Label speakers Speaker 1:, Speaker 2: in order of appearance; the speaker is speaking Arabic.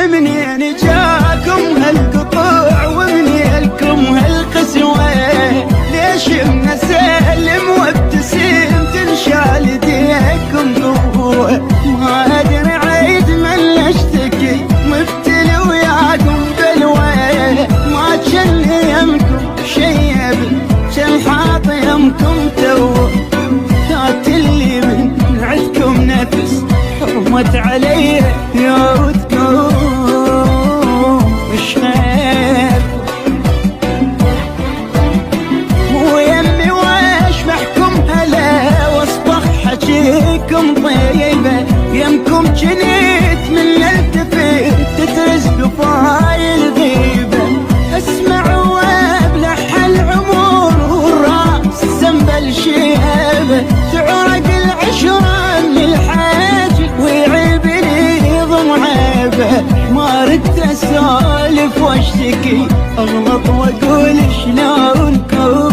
Speaker 1: منين جاكم هالقطوع ومنين لكم هالقسوة؟ ليش منسلم وابتسم تنشال يديكم قوة؟ ما ادري عيد من اشتكي مبتلي وياكم بلوى، ما جن يمكم شيب جن حاط يمكم تو، ذات اللي من عندكم نفس حرمت علي يا ودكم الشهر. مو يمي واش محكم هلا واصبح حجيكم طيبه، يمكم جنيت من التفت تترز قفايل غيبه، اسمع وابلح العمر والراس زنبل شيبه، تعرق العشره من الحاج ويعيبني ضمعيبه، ما ردت اسولف واشتكي اغلط واقول شلونكم.